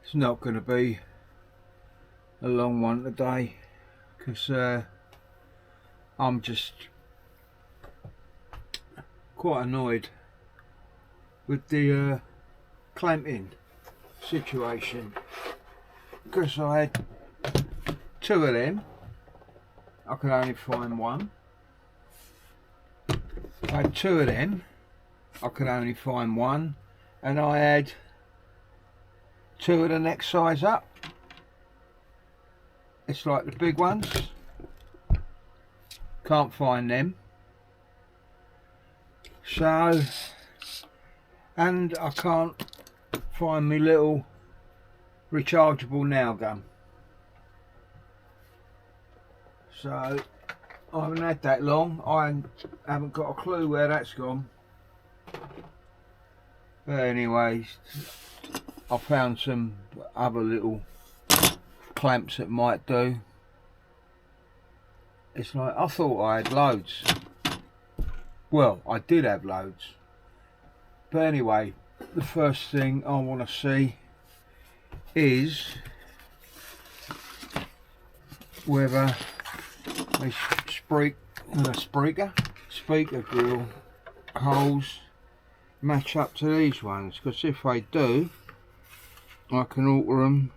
It's not going to be a long one today because I'm just quite annoyed with the clamping situation, because I had two of them. I could only find one. I had two of them. I could only find one, and I had two of the next size up. It's like the big ones. Can't find them. So, and I can't find my little rechargeable nail gun. So I haven't had that long. I haven't got a clue where that's gone. But anyways, I found some other little clamps that might do. It's like, I thought I had loads. Well, I did have loads. But anyway, the first thing I want to see is whether a speaker grill holes match up to these ones, because if they do, I can alter them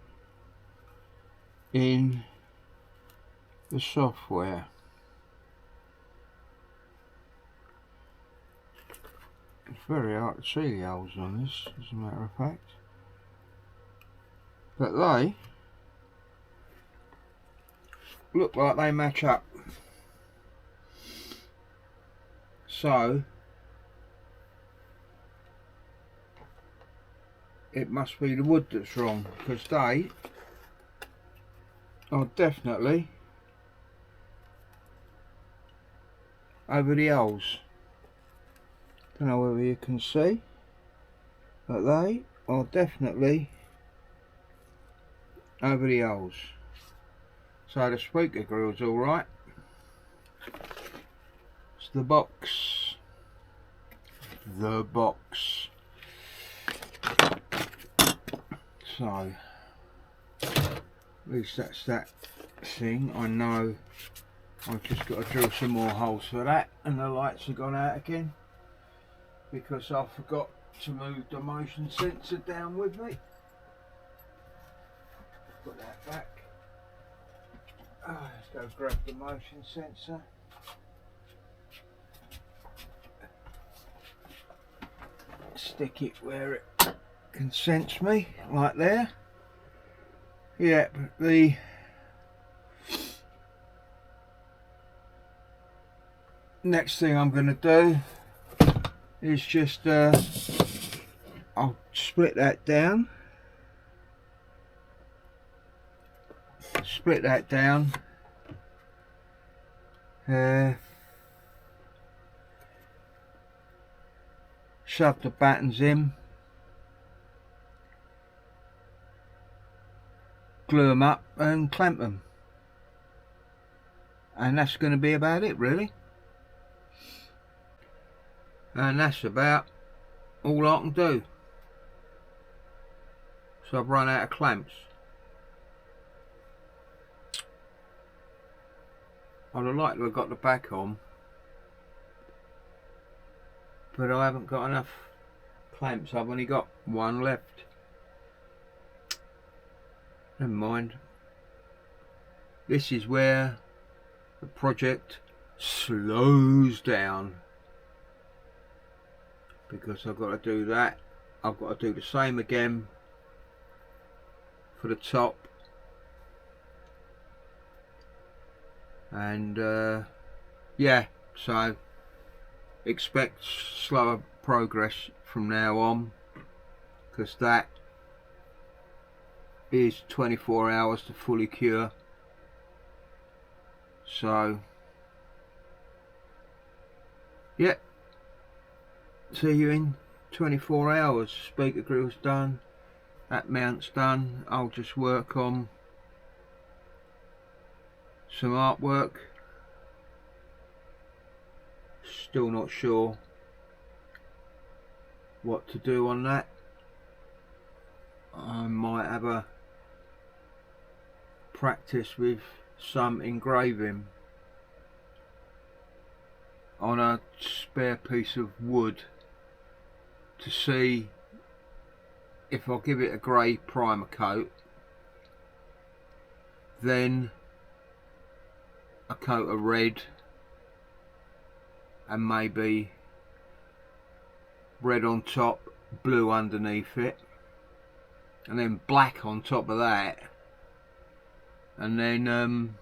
in the software. It's very hard to see the holes on this, as a matter of fact, but they look like they match up. So it must be the wood that's wrong, because they are definitely over the holes. Don't know whether you can see, but they are definitely over the holes. So the speaker grill's alright. It's the box. The box. So at least that's that thing. I know I've just got to drill some more holes for that, and the lights have gone out again because I forgot to move the motion sensor down with me. Put that back. Let's go grab the motion sensor. Stick it where it can sense me, like there. Yeah, but the next thing I'm going to do is just I'll split that down. Split that down. Shove the battens in. Glue them up and clamp them. And that's going to be about it, really. And that's about all I can do. So I've run out of clamps. I'd have liked to have got the back on, but I haven't got enough clamps. I've only got one left. Never mind. This is where the project slows down, because I've got to do that. I've got to do the same again for the top, and yeah, so expect slower progress from now on, because that is 24 hours to fully cure. So yeah, see you in 24 hours. Speaker grill's done, that mount's done. I'll just work on some artwork. Still not sure what to do on that. I might have a practice with some engraving on a spare piece of wood to see if I give it a grey primer coat, then a coat of red, and maybe red on top, blue underneath it, and then black on top of that, and then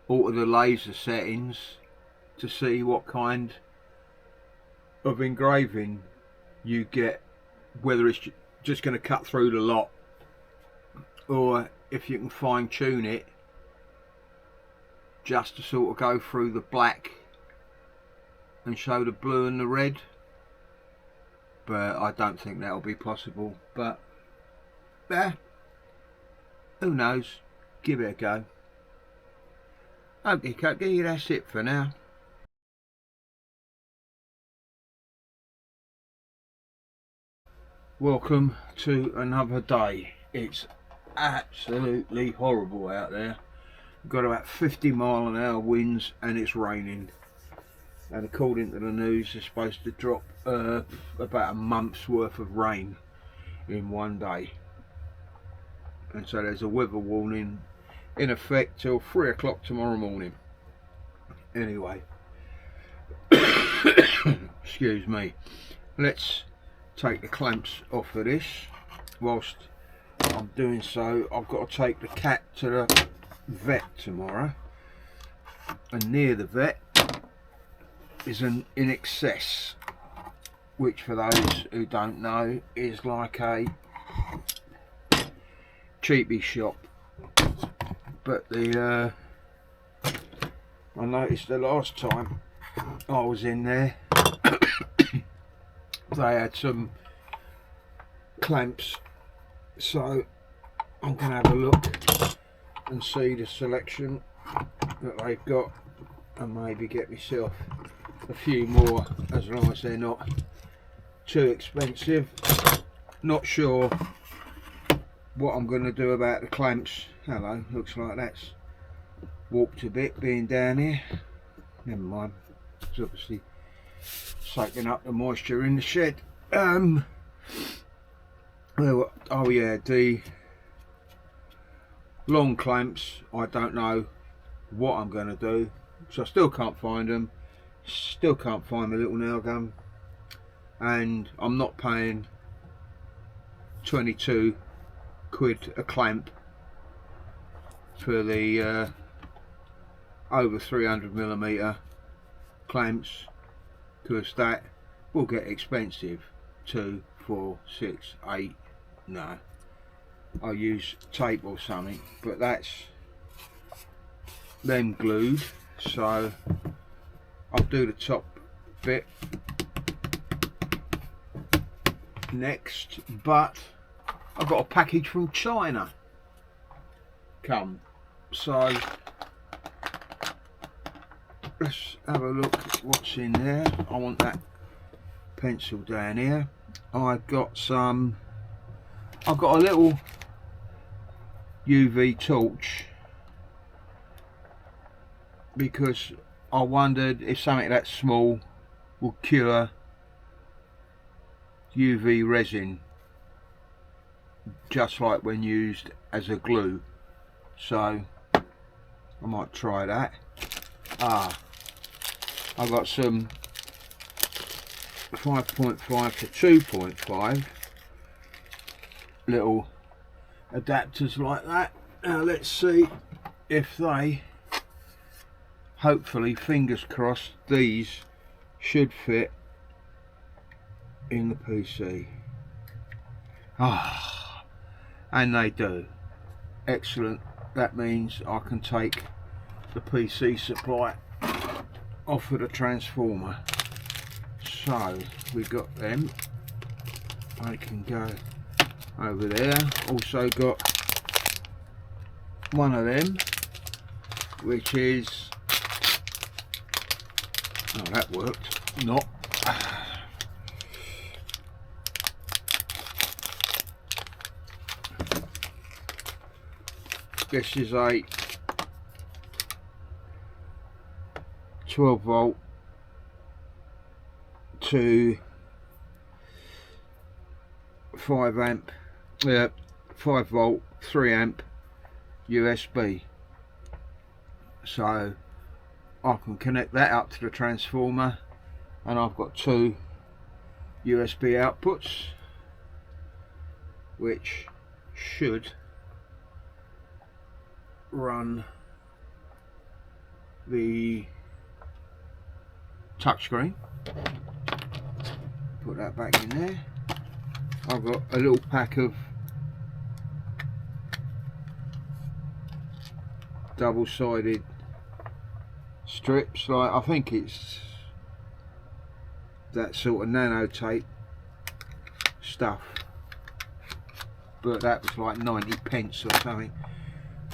alter the laser settings to see what kind of engraving you get, whether it's just going to cut through the lot or if you can fine tune it just to sort of go through the black and show the blue and the red. But I don't think that'll be possible, but who knows, give it a go. Okay, Cookie, that's it for now. Welcome to another day. It's absolutely horrible out there. We've got about 50-mile-an-hour winds and it's raining. And according to the news, it's supposed to drop about a month's worth of rain in one day. And so there's a weather warning in effect till 3 o'clock tomorrow morning. Anyway, excuse me. Let's take the clamps off of this. Whilst I'm doing so, I've got to take the cat to the vet tomorrow, and near the vet is an In Excess, which for those who don't know is like a cheapy shop. But the I noticed the last time I was in there they had some clamps, so I'm going to have a look and see the selection that they've got and maybe get myself a few more, as long as they're not too expensive. Not sure what I'm going to do about the clamps. Hello, looks like that's warped a bit being down here. Never mind, it's obviously soaking up the moisture in the shed. Oh yeah, the long clamps, I don't know what I'm going to do, so I still can't find them, still can't find my little nail gun, and I'm not paying 22 quid a clamp for the over 300mm clamps, because that will get expensive. 2, 4, 6, 8. No, I'll use tape or something, but that's then glued, so I'll do the top bit next. But I've got a package from China come, so let's have a look at what's in there. I want that pencil down here. I've got a little UV torch, because I wondered if something that small will cure UV resin just like when used as a glue, so I might try that. I've got some 5.5 to 2.5 little adapters like that. Now let's see if they, hopefully, fingers crossed, these should fit in the PC. And they do. Excellent. That means I can take the PC supply off of the transformer. So we've got them, I can go over there. Also got one of them, which is, oh, that worked. Not this is a 12 volt to 5 amp, 5 volt 3 amp USB, so I can connect that up to the transformer, and I've got 2 USB outputs which should run the touchscreen. Put that back in there. I've got a little pack of double-sided strips, like I think it's that sort of nano tape stuff, but that was like 90p or something.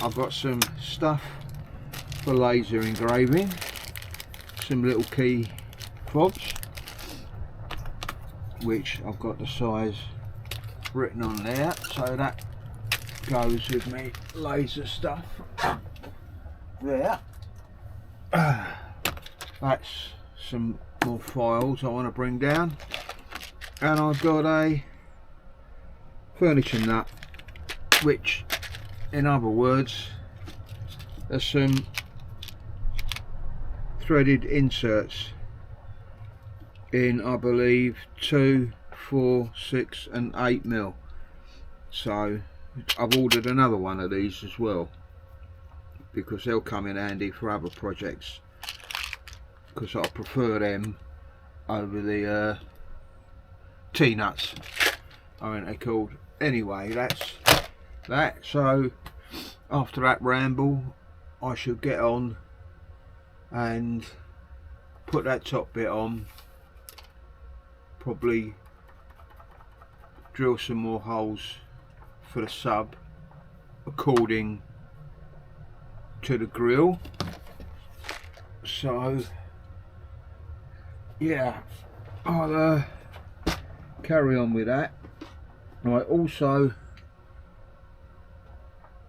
I've got some stuff for laser engraving, some little key fobs, which I've got the size written on there, so that goes with me laser stuff there. That's some more files I want to bring down, and I've got a furniture nut, which in other words there's some threaded inserts in, I believe, 2, 4, 6 and 8mm. So I've ordered another one of these as well, because they'll come in handy for other projects, because I prefer them over the T-nuts, I think they're called. Anyway, that's that. So after that ramble, I should get on and put that top bit on, probably drill some more holes for the sub according to the grill. So yeah, I'll carry on with that. I also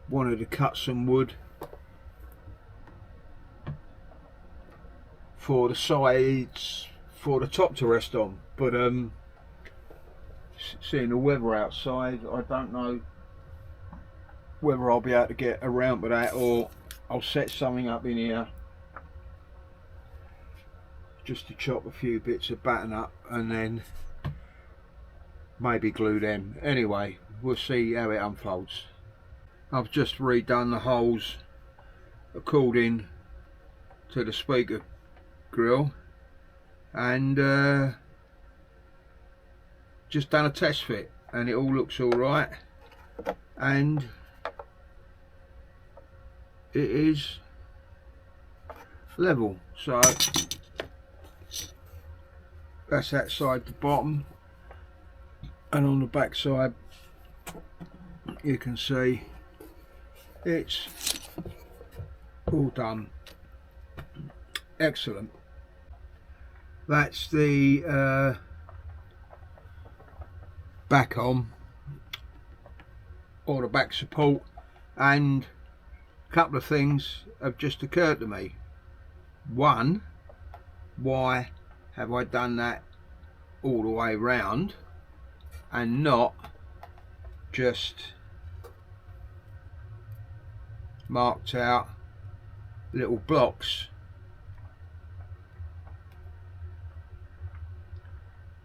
wanted to cut some wood for the sides for the top to rest on, but seeing the weather outside, I don't know whether I'll be able to get around with that, or I'll set something up in here just to chop a few bits of batten up and then maybe glue them. Anyway, we'll see how it unfolds. I've just redone the holes according to the speaker grill, and just done a test fit, and it all looks all right, and it is level. So that's that side to bottom, and on the back side you can see it's all done. Excellent. That's the back arm, or the back support, and a couple of things have just occurred to me. One, why have I done that all the way round and not just marked out little blocks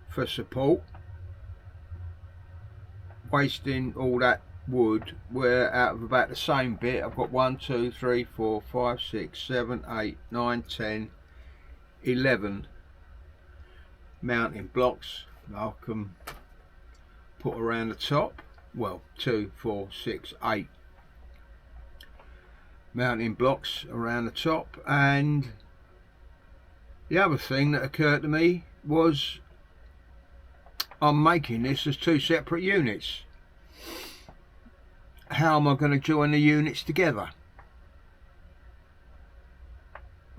for support, wasting all that wood, where out of about the same bit I've got 1, 2, 3, 4, 5, 6, 7, 8, 9, 10, 11 mounting blocks that I can put around the top. Well, 2, 4, 6, 8 mounting blocks around the top. And the other thing that occurred to me was I'm making this as 2 separate units. How am I going to join the units together?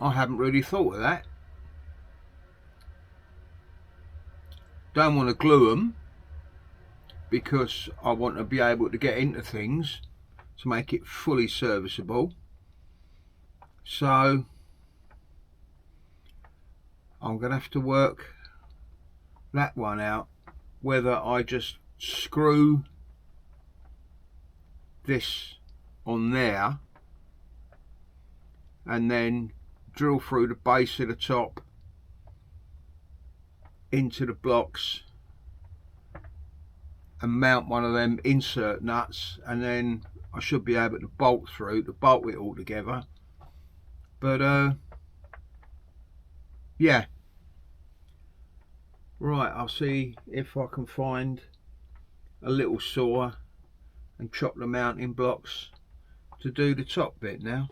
I haven't really thought of that. Don't want to glue them because I want to be able to get into things to make it fully serviceable. So I'm gonna have to work that one out, whether I just screw this on there and then drill through the base of the top into the blocks and mount one of them insert nuts, and then I should be able to bolt it all together. But yeah, right, I'll see if I can find a little saw and chop the mounting blocks to do the top bit now.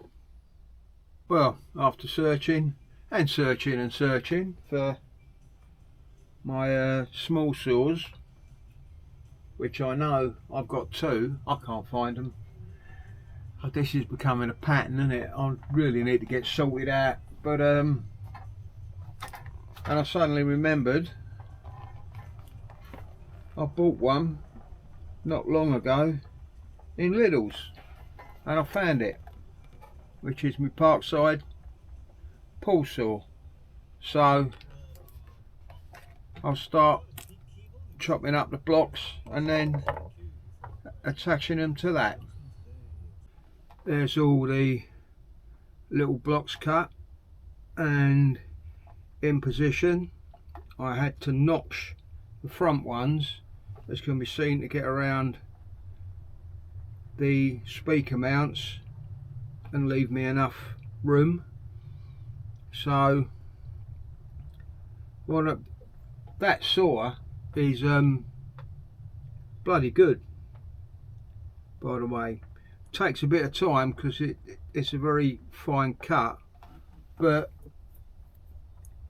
Well, after searching and searching and searching for my small saws, which I know I've got two, I can't find them. This is becoming a pattern, isn't it? I really need to get sorted out. But and I suddenly remembered I bought one not long ago in Lidl's, and I found it, which is my Parkside pull saw. So I'll start chopping up the blocks and then attaching them to that. There's all the little blocks cut and in position. I had to notch the front ones, as can be seen, to get around the speaker mounts and leave me enough room. So well, that saw is bloody good, by the way. Takes a bit of time because it's a very fine cut, but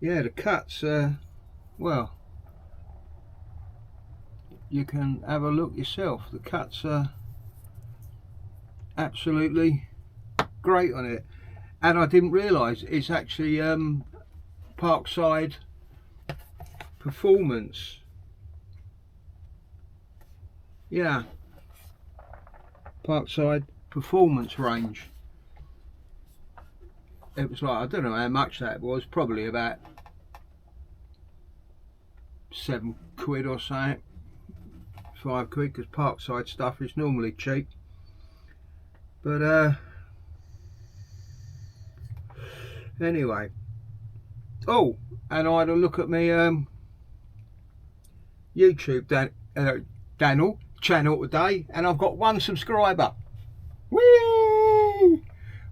yeah, the cuts well, you can have a look yourself. The cuts are absolutely great on it, and I didn't realise it's actually Parkside Performance. Yeah, Parkside Performance range. It was like, I don't know how much that was, probably about £7 or something, £5, because Parkside stuff is normally cheap. But anyway, oh, and I had a look at my YouTube channel today, and I've got 1 subscriber. Whee!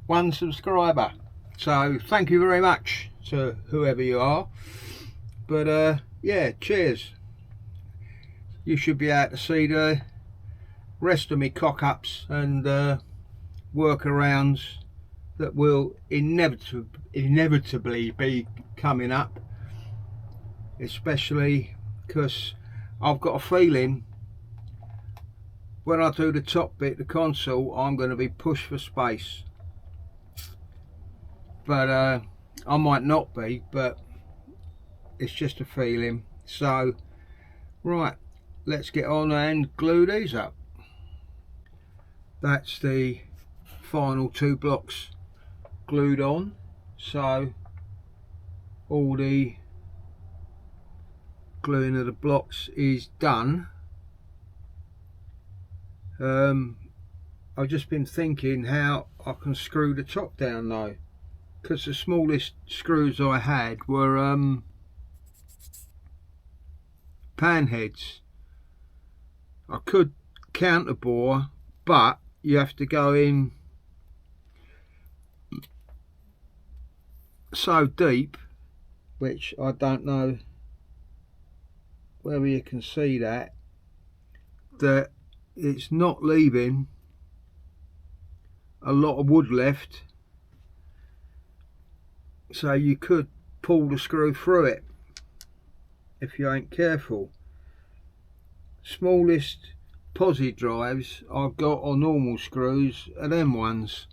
1 subscriber. So thank you very much to whoever you are. But yeah, cheers. You should be able to see the rest of me cock-ups and workarounds that will inevitably be coming up, especially because I've got a feeling when I do the top bit, the console, I'm going to be pushed for space. But I might not be, but it's just a feeling. So right, let's get on and glue these up. That's the final 2 blocks glued on, so all the gluing of the blocks is done. I've just been thinking how I can screw the top down though, because the smallest screws I had were pan heads. I could counter bore, but you have to go in so deep, which I don't know whether you can see that it's not leaving a lot of wood left, so you could pull the screw through it if you ain't careful. Smallest posi drives I've got on normal screws are them ones,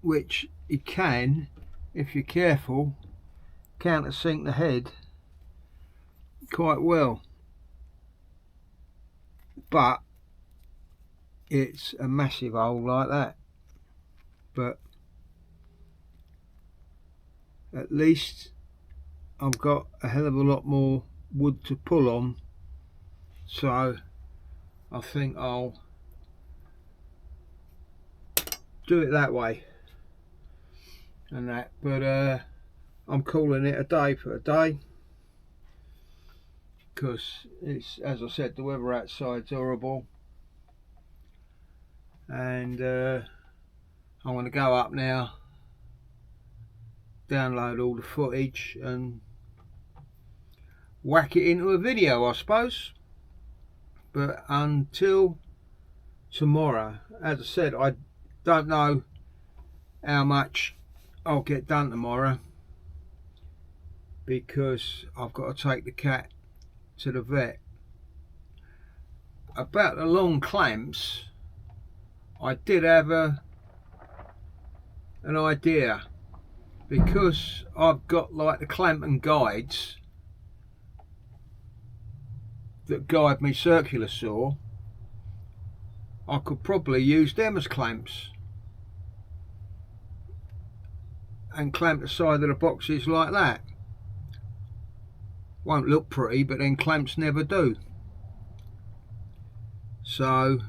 which you can, if you're careful, countersink the head quite well. But it's a massive hole like that, but at least I've got a hell of a lot more wood to pull on, so I think I'll do it that way and that. But I'm calling it a day for a day, because it's, as I said, the weather outside's horrible, and I want to go up now, download all the footage and whack it into a video, I suppose. But until tomorrow, as I said, I don't know how much I'll get done tomorrow, because I've got to take the cat to the vet. About the long clamps, I did have an idea, because I've got like the clamping guides that guide me circular saw. I could probably use them as clamps and clamp the side of the boxes like that. Won't look pretty, but then clamps never do. So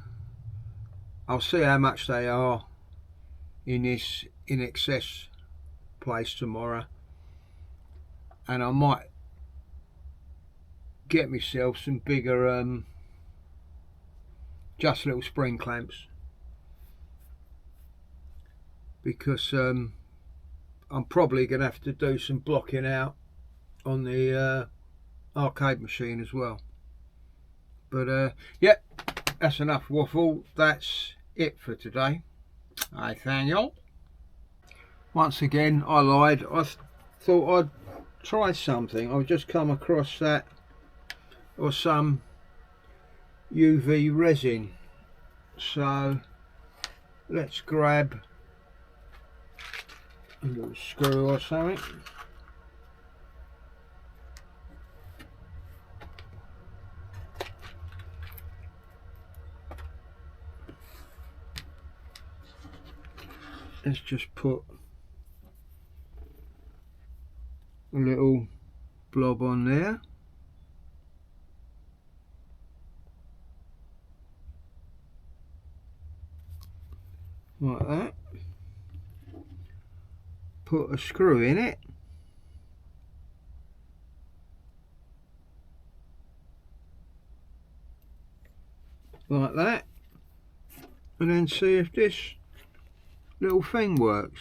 I'll see how much they are in this in excess place tomorrow, and I might get myself some bigger just little spring clamps, because I'm probably gonna have to do some blocking out on the arcade machine as well. But yeah, that's enough waffle. That's it for today. I thank you. Once again, I lied. I thought I'd try something. I've just come across that, or some UV resin. So let's grab a little screw or something. Let's just put a little blob on there. Like that. Put a screw in it. Like that. And then see if this little thing works.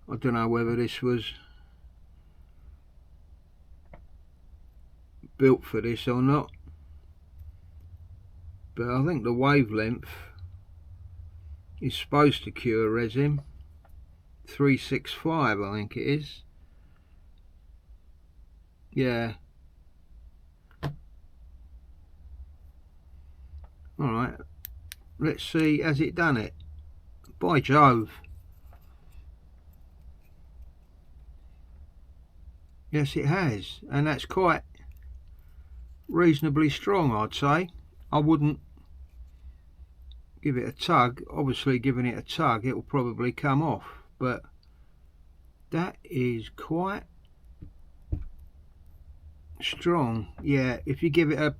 I don't know whether this was built for this or not, but I think the wavelength is supposed to cure resin. 365 I think it is. Yeah. Alright, let's see, has it done it? By Jove. Yes, it has, and that's quite reasonably strong, I'd say. I wouldn't give it a tug. Obviously, giving it a tug, it will probably come off, but that is quite strong. Yeah, if you give it a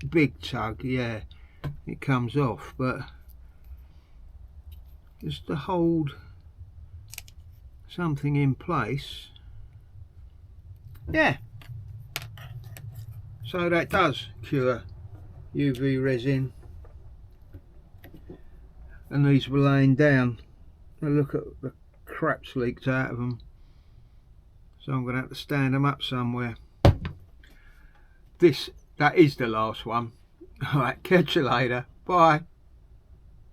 big tug, yeah, it comes off, but just to hold something in place, yeah. So that does cure UV resin. And these were laying down. Now look at the crap's leaked out of them. So I'm going to have to stand them up somewhere. That is the last one. Alright, catch you later. Bye.